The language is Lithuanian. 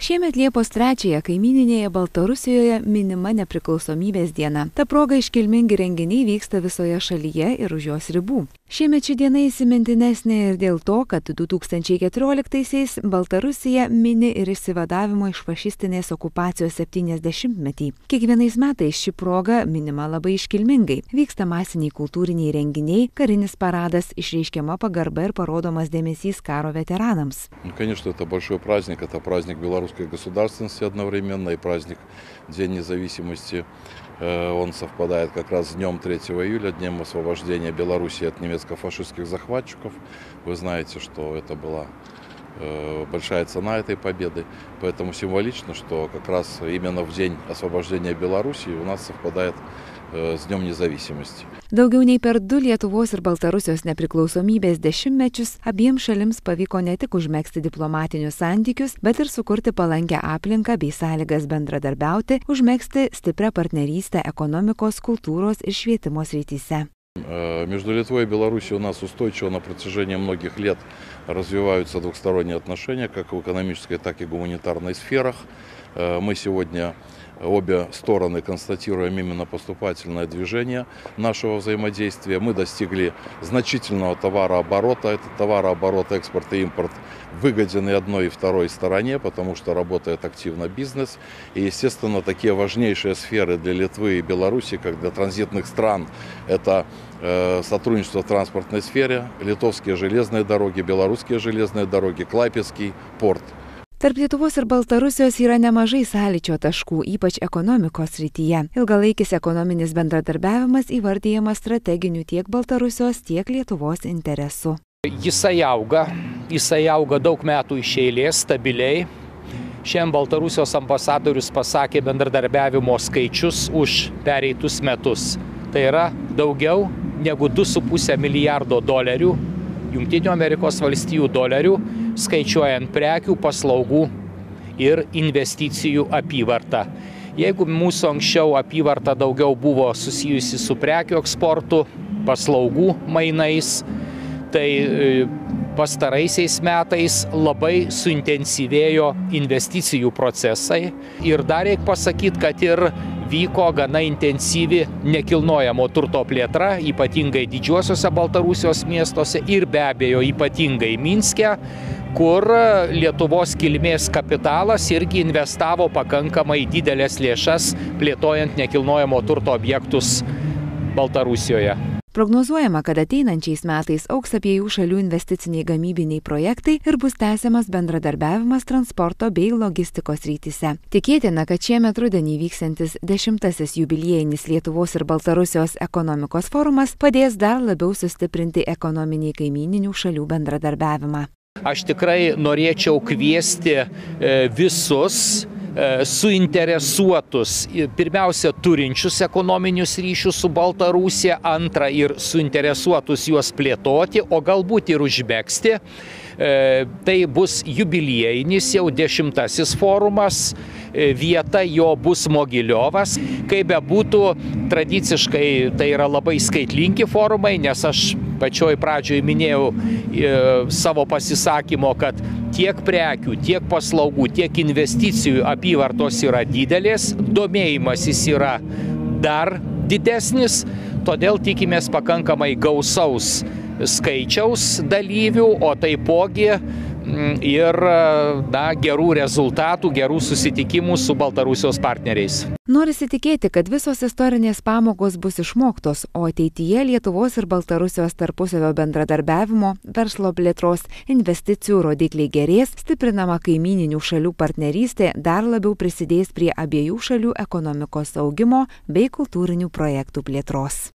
Šiemet Liepos 3-ąją kaimyninėje Baltarusijoje minima nepriklausomybės diena. Ta proga iškilmingi renginiai vyksta visoje šalyje ir už jos ribų. Šiemet ši diena įsimintinesnė ir dėl to, kad 2014-aisiais Baltarusija mini ir išsivadavimo iš fašistinės okupacijos 70-metį. Kiekvienais metais ši proga minima labai iškilmingai. Vyksta masiniai kultūriniai renginiai, karinis paradas, išreiškiama pagarba ir parodomas dėmesys karo veteranams. Конечно, это большой праздник, это праздник белорусской государственности одновременно и праздник День независимости. Он совпадает как раз с днем 3 июля, днем освобождения Белоруссии от немецко-фашистских захватчиков. Вы знаете, что это была большая цена этой победы, поэтому символично, что как раз именно в день освобождения Белоруссии у нас совпадает с Dniem nезависимости. Daugiau nei per 2 Lietuvos ir Baltarusijos nepriklausomybės dešimtmečius abiems šalims pavyko ne tik užmegzti diplomatinius santykius, bet ir sukurti palankę aplinką bei sąlygas bendradarbiauti, užmegzti stiprią partnerystę ekonomikos, kultūros ir švietimo srityse. Между Литвой и Белоруссией у нас устойчиво на протяжении многих лет развиваются двухсторонние отношения, как в экономической, так и гуманитарной сферах. Мы сегодня обе стороны констатируем именно поступательное движение нашего взаимодействия. Мы достигли значительного товарооборота. Этот товарооборот, экспорт и импорт выгоден и одной, и второй стороне, потому что работает активно бизнес. И, естественно, такие важнейшие сферы для Литвы и Беларуси, как для транзитных стран, это сотрудничество в транспортной сфере, литовские железные дороги, белорусские железные дороги, Klaipėdos порт. Tarp Lietuvos ir Baltarusijos yra nemažai sąlyčio taškų, ypač ekonomikos srityje. Ilgalaikis ekonominis bendradarbiavimas įvardyjamas strateginiu tiek Baltarusijos, tiek Lietuvos interesu. Jisai auga daug metų iš eilės, stabiliai. Šiandien Baltarusijos ambasadorius pasakė bendradarbiavimo skaičius už pereitus metus. Tai yra daugiau negu 2,5 milijardo dolerių, Jungtinių Amerikos valstijų dolerių, skaičiuojant prekių, paslaugų ir investicijų apyvartą. Jeigu mūsų anksčiau apyvarta daugiau buvo susijusi su prekių eksportu, paslaugų mainais, tai pastaraisiais metais labai suintensyvėjo investicijų procesai. Ir dar reikia pasakyti, kad ir vyko gana intensyvi nekilnojamo turto plėtra, ypatingai didžiuosiuose Baltarusijos miestuose ir be abejo ypatingai Minske, kur Lietuvos kilmės kapitalas irgi investavo pakankamai didelės lėšas plėtojant nekilnojamo turto objektus Baltarusijoje. Prognozuojama, kad ateinančiais metais augs abiejų šalių investiciniai gamybiniai projektai ir bus tęsiamas bendradarbiavimas transporto bei logistikos srityse. Tikėtina, kad šiemet rudenį vyksiantis 10-asis jubiliejinis Lietuvos ir Baltarusijos ekonomikos forumas padės dar labiau sustiprinti ekonominį kaimyninių šalių bendradarbiavimą. Aš tikrai norėčiau kviesti visus suinteresuotus, pirmiausia, turinčius ekonominius ryšius su Baltarusija, antra ir suinteresuotus juos plėtoti, o galbūt ir užmegzti. Tai bus jubiliejinis jau 10-asis forumas, vieta jo bus Mogiliovas. Kaip bebūtų, tradiciškai tai yra labai skaitlingi forumai, nes aš pačioj pradžioj minėjau savo pasisakymo, kad tiek prekių, tiek paslaugų, tiek investicijų apyvartos yra didelės, domėjimasis yra dar didesnis, todėl tikimės pakankamai gausaus skaičiaus dalyvių, o taipogi ir gerų rezultatų, gerų susitikimų su Baltarusijos partneriais. Norisi tikėti, kad visos istorinės pamokos bus išmoktos, o ateityje Lietuvos ir Baltarusijos tarpusavio bendradarbiavimo, verslo plėtros, investicijų rodikliai gerės, stiprinama kaimyninių šalių partnerystė dar labiau prisidės prie abiejų šalių ekonomikos augimo bei kultūrinių projektų plėtros.